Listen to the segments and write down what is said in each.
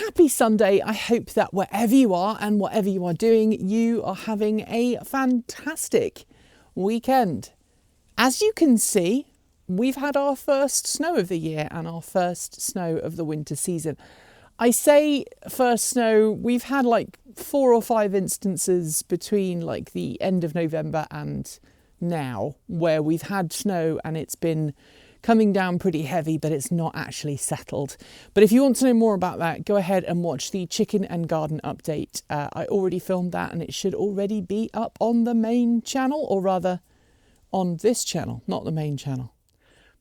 happy Sunday. I hope that wherever you are and whatever you are doing, you are having a fantastic weekend. As you can see, we've had our first snow of the year and our first snow of the winter season. I say first snow, we've had like 4 or 5 instances between like the end of November and now where we've had snow and it's been coming down pretty heavy, but it's not actually settled. But if you want to know more about that, go ahead and watch the chicken and garden update. I already filmed that and it should already be up on the main channel, or rather on this channel, not the main channel.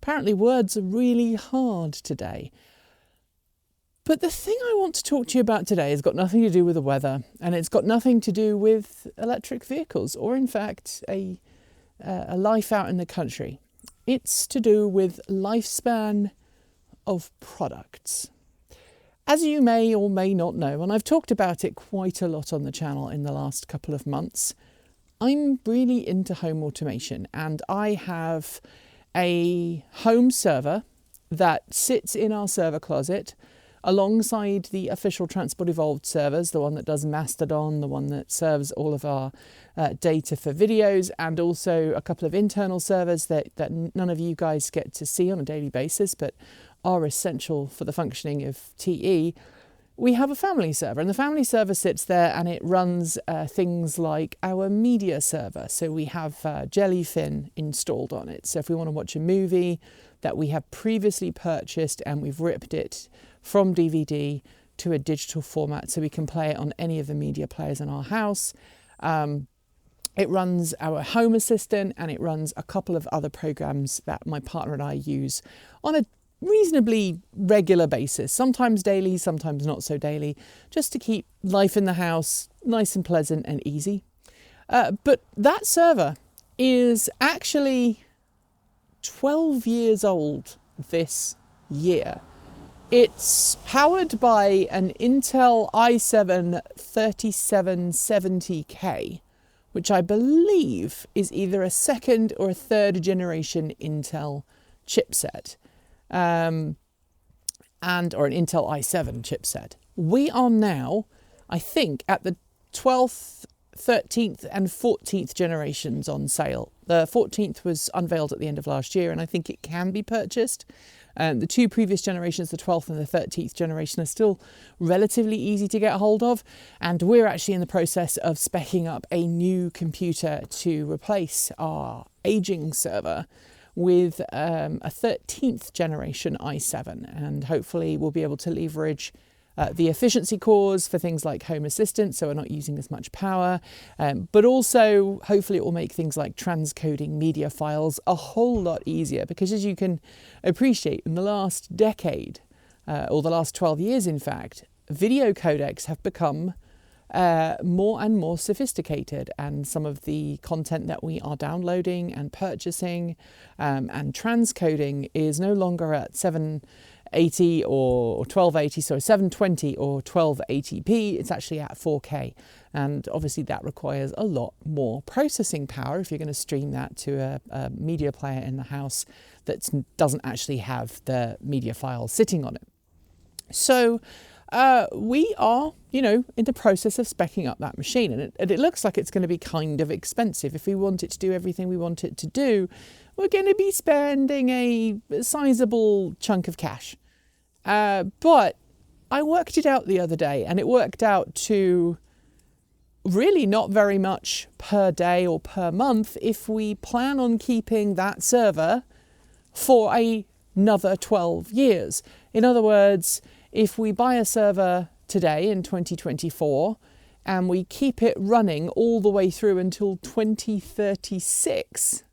Apparently words are really hard today. But the thing I want to talk to you about today has got nothing to do with the weather, and it's got nothing to do with electric vehicles, or in fact a life out in the country. It's to do with lifespan of products. As you may or may not know, and I've talked about it quite a lot on the channel in the last couple of months, I'm really into home automation, and I have a home server that sits in our server closet alongside the official Transport Evolved servers, the one that does Mastodon, the one that serves all of our data for videos, and also a couple of internal servers that none of you guys get to see on a daily basis, but are essential for the functioning of TE. We have a family server, and the family server sits there and it runs things like our media server. So we have Jellyfin installed on it. So if we want to watch a movie that we have previously purchased and we've ripped it from DVD to a digital format so we can play it on any of the media players in our house. It runs our Home Assistant, and it runs a couple of other programs that my partner and I use on a reasonably regular basis, sometimes daily, sometimes not so daily, just to keep life in the house nice and pleasant and easy. But that server is actually 12 years old this year. It's powered by an Intel i7 3770K, which I believe is either a second or a third generation Intel chipset, or an Intel i7 chipset. We are now, I think, at the 12th, 13th and 14th generations on sale. The 14th was unveiled at the end of last year, and I think it can be purchased. The 2 previous generations, the 12th and the 13th generation, are still relatively easy to get a hold of. And we're actually in the process of speccing up a new computer to replace our aging server with a 13th generation i7. And hopefully we'll be able to leverage the efficiency cores for things like Home Assistant, so we're not using as much power, but also hopefully it will make things like transcoding media files a whole lot easier, because as you can appreciate, in the last decade, or the last 12 years in fact, video codecs have become more and more sophisticated, and some of the content that we are downloading and purchasing and transcoding is no longer at 780 or 1280, so 720 or 1280p, it's actually at 4K. And obviously that requires a lot more processing power if you're going to stream that to a media player in the house that doesn't actually have the media file sitting on it. So we are, in the process of speccing up that machine, and it looks like it's going to be kind of expensive. If we want it to do everything we want it to do, we're going to be spending a sizable chunk of cash. But I worked it out the other day, and it worked out to really not very much per day or per month if we plan on keeping that server for another 12 years. In other words, if we buy a server today in 2024 and we keep it running all the way through until 2036,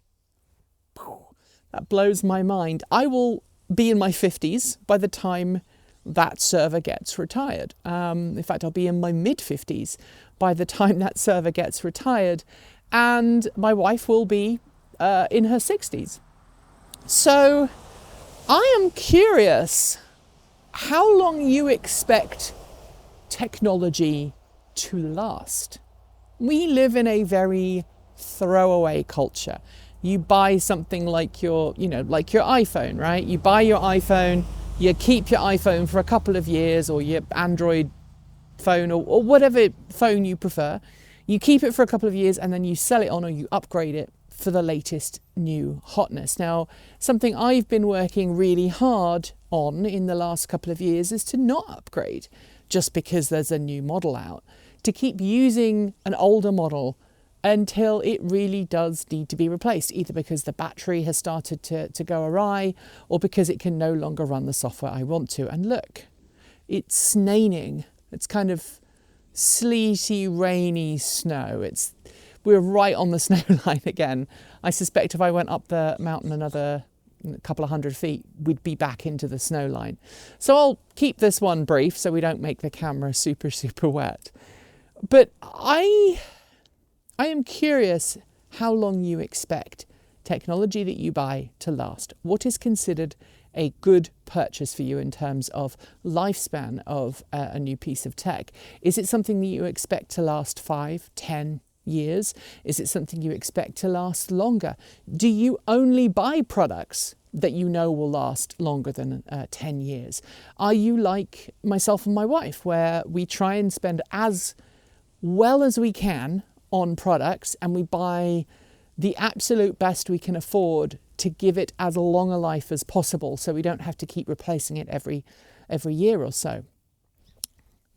that blows my mind. I will be in my 50s by the time that server gets retired. In fact, I'll be in my mid-50s by the time that server gets retired, and my wife will be in her 60s. So I am curious how long you expect technology to last. We live in a very throwaway culture. You buy something like your iPhone, right? You buy your iPhone, you keep your iPhone for a couple of years, or your Android phone, or whatever phone you prefer. You keep it for a couple of years and then you sell it on, or you upgrade it for the latest new hotness. Now, something I've been working really hard on in the last couple of years is to not upgrade just because there's a new model out, to keep using an older model until it really does need to be replaced, either because the battery has started to go awry, or because it can no longer run the software I want to. And look, it's snaining. It's kind of sleety, rainy snow. We're right on the snow line again. I suspect if I went up the mountain another couple of 100 feet, we'd be back into the snow line. So I'll keep this one brief so we don't make the camera super, super wet. But I am curious how long you expect technology that you buy to last. What is considered a good purchase for you in terms of lifespan of a new piece of tech? Is it something that you expect to last 5, 10 years? Is it something you expect to last longer? Do you only buy products that you know will last longer than 10 years? Are you like myself and my wife, where we try and spend as well as we can on products, and we buy the absolute best we can afford to give it as long a life as possible, so we don't have to keep replacing it every year or so?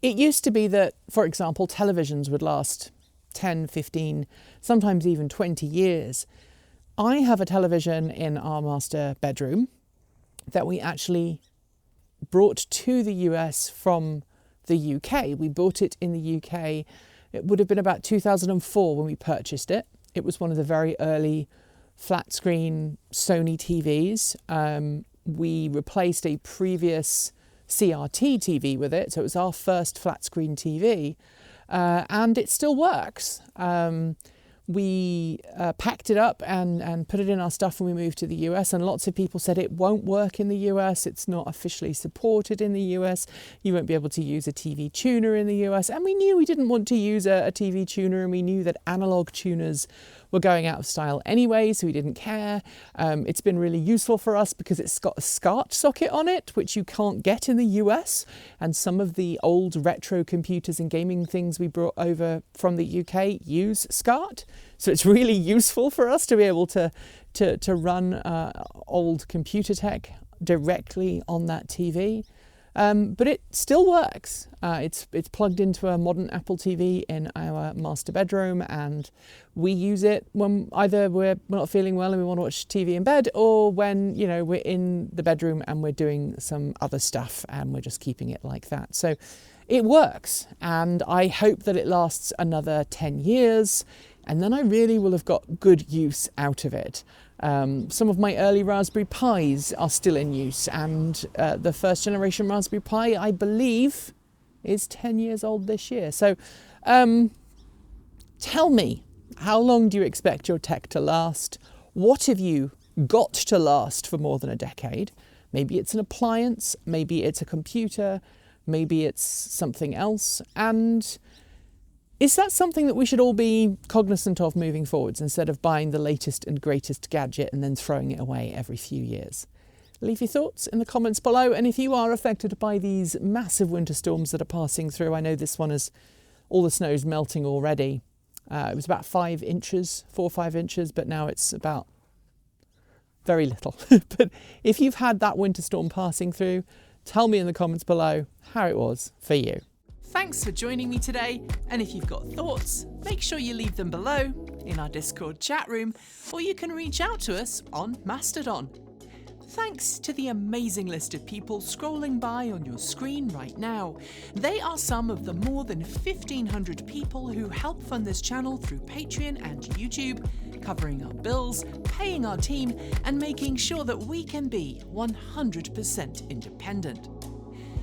It used to be that, for example, televisions would last 10, 15, sometimes even 20 years. I have a television in our master bedroom that we actually brought to the US from the UK. We bought it in the UK. It would have been about 2004 when we purchased it. It was one of the very early flat screen Sony TVs. We replaced a previous CRT TV with it, so it was our first flat screen TV, and it still works. We packed it up and put it in our stuff when we moved to the US, and lots of people said it won't work in the US, it's not officially supported in the US, you won't be able to use a TV tuner in the US. And we knew we didn't want to use a TV tuner, and we knew that analog tuners were going out of style anyway, so we didn't care. It's been really useful for us because it's got a SCART socket on it, which you can't get in the US. And some of the old retro computers and gaming things we brought over from the UK use SCART. So it's really useful for us to be able to run old computer tech directly on that TV. But it still works. It's plugged into a modern Apple TV in our master bedroom, and we use it when either we're not feeling well and we want to watch TV in bed, or when, you know, we're in the bedroom and we're doing some other stuff and we're just keeping it like that. So it works, and I hope that it lasts another 10 years, and then I really will have got good use out of it. Some of my early Raspberry Pis are still in use, and the first generation Raspberry Pi, I believe, is 10 years old this year. So tell me, how long do you expect your tech to last? What have you got to last for more than a decade? Maybe it's an appliance, maybe it's a computer, maybe it's something else. And is that something that we should all be cognizant of moving forwards, instead of buying the latest and greatest gadget and then throwing it away every few years? Leave your thoughts in the comments below. And if you are affected by these massive winter storms that are passing through, I know this one is, all the snow's melting already. It was about 4 or 5 inches, but now it's about very little. But if you've had that winter storm passing through, tell me in the comments below how it was for you. Thanks for joining me today, and if you've got thoughts, make sure you leave them below in our Discord chat room, or you can reach out to us on Mastodon. Thanks to the amazing list of people scrolling by on your screen right now. They are some of the more than 1,500 people who help fund this channel through Patreon and YouTube, covering our bills, paying our team, and making sure that we can be 100% independent.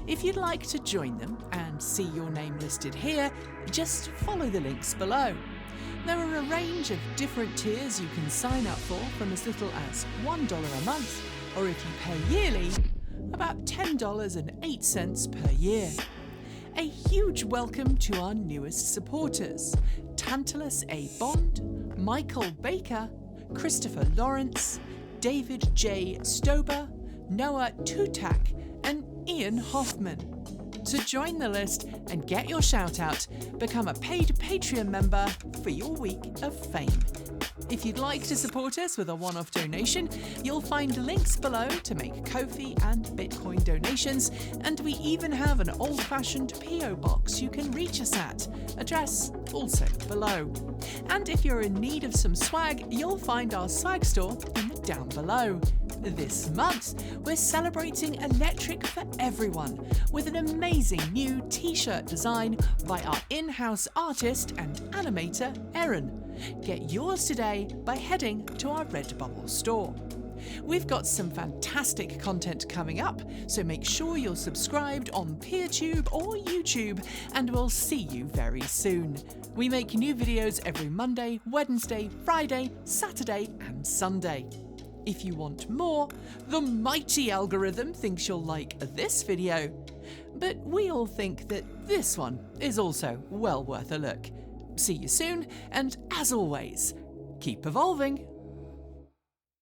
If you'd like to join them and see your name listed here, just follow the links below. There are a range of different tiers you can sign up for, from as little as $1 a month, or if you pay yearly, about $10.08 per year. A huge welcome to our newest supporters: Tantalus A. Bond, Michael Baker, Christopher Lawrence, David J. Stober, Noah Tutak, and Ian Hoffman. To join the list and get your shout out, become a paid Patreon member for your week of fame. If you'd like to support us with a one-off donation, you'll find links below to make Ko-fi and Bitcoin donations, and we even have an old-fashioned PO box you can reach us at, address also below. And if you're in need of some swag, you'll find our swag store in the down below. This month, we're celebrating electric for everyone with an amazing new t-shirt design by our in-house artist and animator, Erin. Get yours today by heading to our Redbubble store. We've got some fantastic content coming up, so make sure you're subscribed on PeerTube or YouTube, and we'll see you very soon. We make new videos every Monday, Wednesday, Friday, Saturday, and Sunday. If you want more, the mighty algorithm thinks you'll like this video, but we all think that this one is also well worth a look. See you soon, and as always, keep evolving.